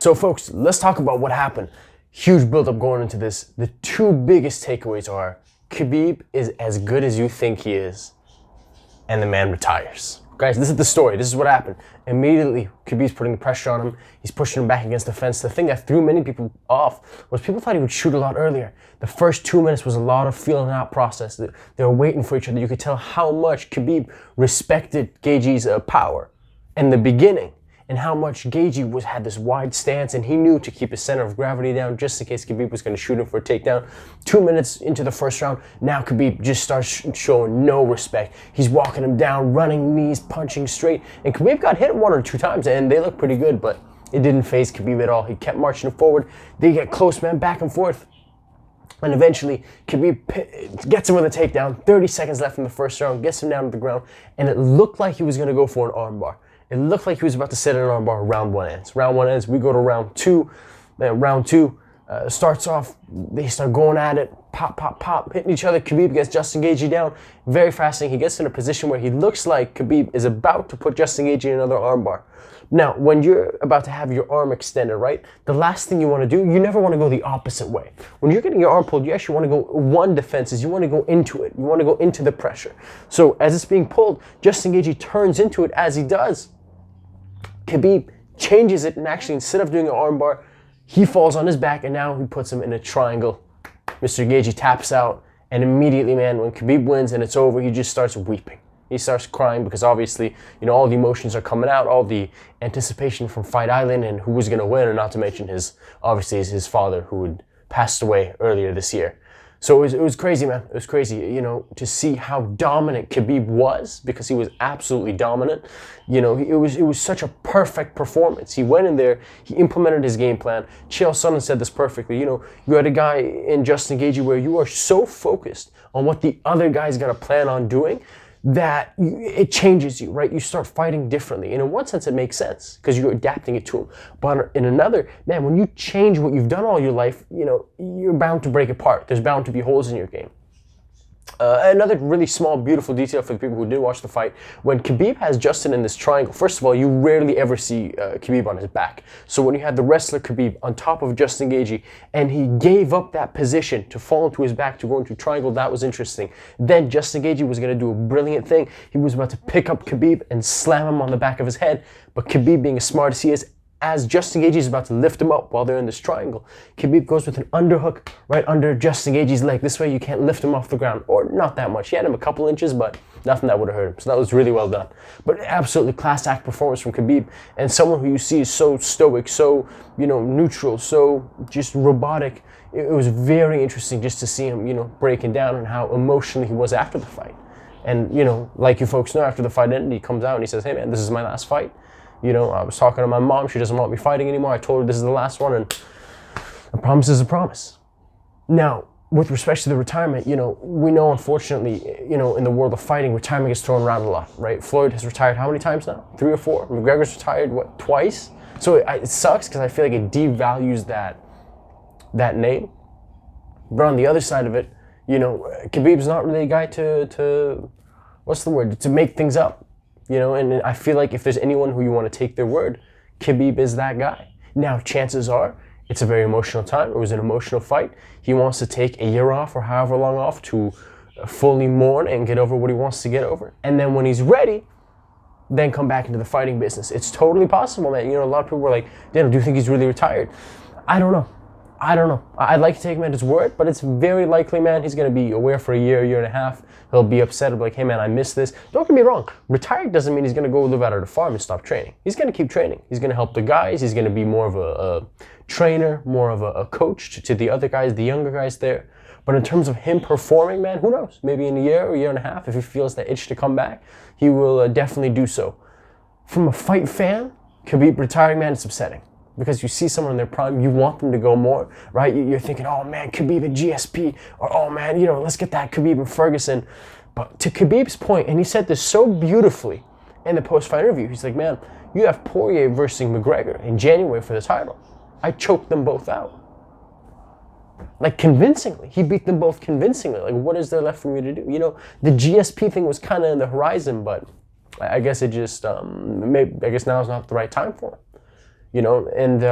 So folks, let's talk about what happened. Huge buildup going into this. The two biggest takeaways are Khabib is as good as you think he is, and the man retires. Guys, this is the story. This is what happened. Immediately, Khabib's putting the pressure on him. He's pushing him back against the fence. The thing that threw many people off was people thought he would shoot a lot earlier. The first 2 minutes was a lot of feeling out process. They were waiting for each other. You could tell how much Khabib respected Gaethje's power in the beginning, and how much Gaethje had this wide stance, and he knew to keep his center of gravity down just in case Khabib was going to shoot him for a takedown. 2 minutes into the first round, now Khabib just starts showing no respect. He's walking him down, running knees, punching straight, and Khabib got hit 1 or 2 times, and they looked pretty good, but it didn't faze Khabib at all. He kept marching forward. They get close, man, back and forth. And eventually, Khabib gets him with a takedown. 30 seconds left in the first round, gets him down to the ground, and it looked like he was going to go for an armbar. It looked like he was about to set an armbar. Round one ends. Round one ends. We go to round two. Round two starts off. They start going at it. Pop, pop, pop. Hitting each other. Khabib gets Justin Gaethje down. Very fascinating. He gets in a position where he looks like Khabib is about to put Justin Gaethje in another armbar. Now, when you're about to have your arm extended, right, the last thing you want to do, you never want to go the opposite way. When you're getting your arm pulled, you actually want to go one defenses. You want to go into it. You want to go into the pressure. So as it's being pulled, Justin Gaethje turns into it. As he does, Khabib changes it, and actually, instead of doing an armbar, he falls on his back, and now he puts him in a triangle. Mr. Gaethje taps out, and immediately, man, when Khabib wins and it's over, he just starts weeping. He starts crying because obviously, all the emotions are coming out, all the anticipation from Fight Island and who was going to win, and not to mention his his father who had passed away earlier this year. So it was crazy, man. It was crazy, to see how dominant Khabib was, because he was absolutely dominant. It was such a perfect performance. He went in there, he implemented his game plan. Chael Sonnen said this perfectly. You had a guy in Justin Gaethje where you are so focused on what the other guy's gonna plan on doing that it changes you, right? You start fighting differently. And in one sense, it makes sense because you're adapting it to him. But in another, man, when you change what you've done all your life, you're bound to break apart. There's bound to be holes in your game. Another really small, beautiful detail for the people who did watch the fight, when Khabib has Justin in this triangle, first of all, you rarely ever see Khabib on his back. So when you had the wrestler Khabib on top of Justin Gaethje, and he gave up that position to fall into his back to go into triangle, that was interesting. Then Justin Gaethje was going to do a brilliant thing. He was about to pick up Khabib and slam him on the back of his head, but Khabib, being as smart as he is, as Justin Gaethje is about to lift him up while they're in this triangle, Khabib goes with an underhook right under Justin Gaethje's leg. This way you can't lift him off the ground, or not that much. He had him a couple inches, but nothing that would have hurt him. So that was really well done. But absolutely class act performance from Khabib, and someone who you see is so stoic, so neutral, so just robotic. It was very interesting just to see him, breaking down and how emotional he was after the fight. And like you folks know, after the fight ended, he comes out and he says, "Hey man, this is my last fight. I was talking to my mom. She doesn't want me fighting anymore. I told her this is the last one, and a promise is a promise." Now, with respect to the retirement, we know, unfortunately, in the world of fighting, retirement gets thrown around a lot, right? Floyd has retired how many times now? 3 or 4. McGregor's retired, what, twice? So it sucks because I feel like it devalues that name. But on the other side of it, Khabib's not really a guy to what's the word? To make things up. And I feel like if there's anyone who you want to take their word, Khabib is that guy. Now, chances are, it's a very emotional time. It was an emotional fight. He wants to take a year off or however long off to fully mourn and get over what he wants to get over. And then when he's ready, then come back into the fighting business. It's totally possible, man. A lot of people were like, "Daniel, do you think he's really retired?" I don't know. I'd like to take him at his word, but it's very likely, man, he's going to be away for a year and a half. He'll be upset. He'll be like, "Hey, man, I missed this." Don't get me wrong. Retired doesn't mean he's going to go live out at the farm and stop training. He's going to keep training. He's going to help the guys. He's going to be more of a trainer, more of a coach to the other guys, the younger guys there. But in terms of him performing, man, who knows? Maybe in a year or a year and a half, if he feels that itch to come back, he will definitely do so. From a fight fan, Khabib retiring, man, it's upsetting. Because you see someone in their prime, you want them to go more, right? You're thinking, "Oh man, Khabib and GSP," or "Oh man, let's get that Khabib and Ferguson." But to Khabib's point, and he said this so beautifully in the post-fight interview, he's like, "Man, you have Poirier versus McGregor in January for the title. I choked them both out. Like, convincingly. He beat them both convincingly. Like, what is there left for me to do?" The GSP thing was kind of in the horizon, but I guess it just, I guess now is not the right time for him. you know, and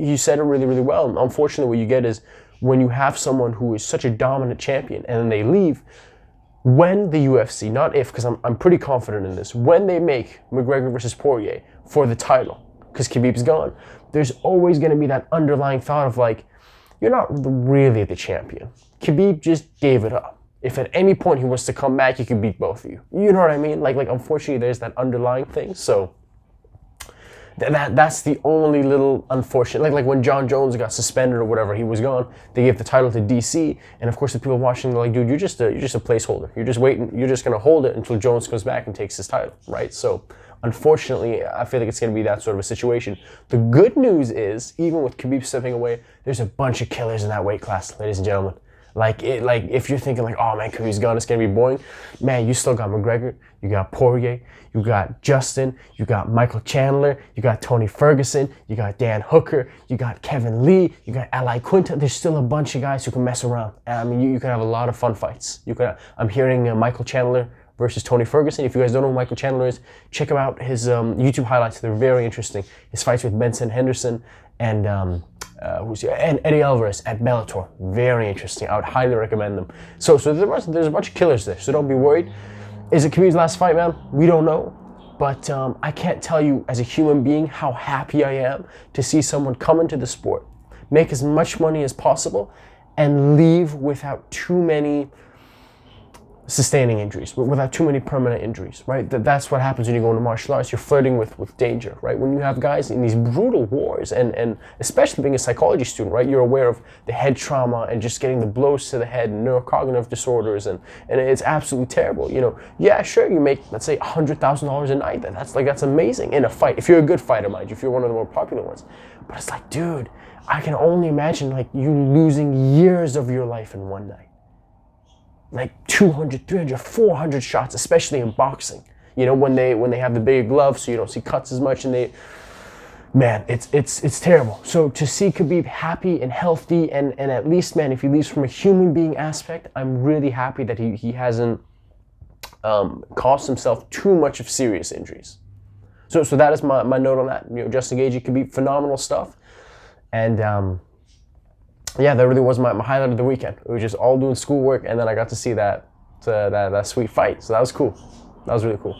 he said it really, really well. Unfortunately, what you get is when you have someone who is such a dominant champion and then they leave, when the UFC, not if, because I'm pretty confident in this, when they make McGregor versus Poirier for the title, because Khabib's gone, there's always going to be that underlying thought of like, you're not really the champion. Khabib just gave it up. If at any point he was to come back, he could beat both of you. You know what I mean? Like unfortunately, there's that underlying thing. So that's the only little unfortunate. Like when John Jones got suspended or whatever, he was gone. They gave the title to DC, and of course the people watching, they're like, dude, you're just a placeholder. You're just waiting. You're just gonna hold it until Jones comes back and takes his title, right? So unfortunately, I feel like it's gonna be that sort of a situation. The good news is, even with Khabib stepping away, there's a bunch of killers in that weight class, ladies and gentlemen. Like if you're thinking like, oh man, Khabib's gone, it's gonna be boring. Man, you still got McGregor, you got Poirier, you got Justin, you got Michael Chandler, you got Tony Ferguson, you got Dan Hooker, you got Kevin Lee, you got Ali Quinta. There's still a bunch of guys who can mess around. I mean, you can have a lot of fun fights. I'm hearing Michael Chandler versus Tony Ferguson. If you guys don't know who Michael Chandler is, check him out. His YouTube highlights, they're very interesting. His fights with Benson Henderson and Eddie Alvarez at Bellator, very interesting. I would highly recommend them. So there's a bunch of killers there, so don't be worried. Is it Khabib's last fight, man? We don't know, but I can't tell you as a human being how happy I am to see someone come into the sport, make as much money as possible, and leave without too many sustaining injuries, without too many permanent injuries, right? That's what happens when you go into martial arts. You're flirting with danger, right? When you have guys in these brutal wars, and especially being a psychology student, right? You're aware of the head trauma and just getting the blows to the head, and neurocognitive disorders, and it's absolutely terrible. You know, yeah, sure, you make, let's say, $100,000 a night. That's amazing in a fight. If you're a good fighter, mind you, if you're one of the more popular ones. But it's like, dude, I can only imagine like you losing years of your life in one night. Like 200, 300, 400 shots, especially in boxing. You know, when they have the bigger gloves, so you don't see cuts as much, and man, it's terrible. So to see Khabib happy and healthy, and at least, man, if he leaves from a human being aspect, I'm really happy that he hasn't caused himself too much of serious injuries. So that is my note on that. You know, Justin Gaethje, Khabib, phenomenal stuff, and yeah, that really was my highlight of the weekend. It was just all doing schoolwork, and then I got to see that sweet fight. So that was cool. That was really cool.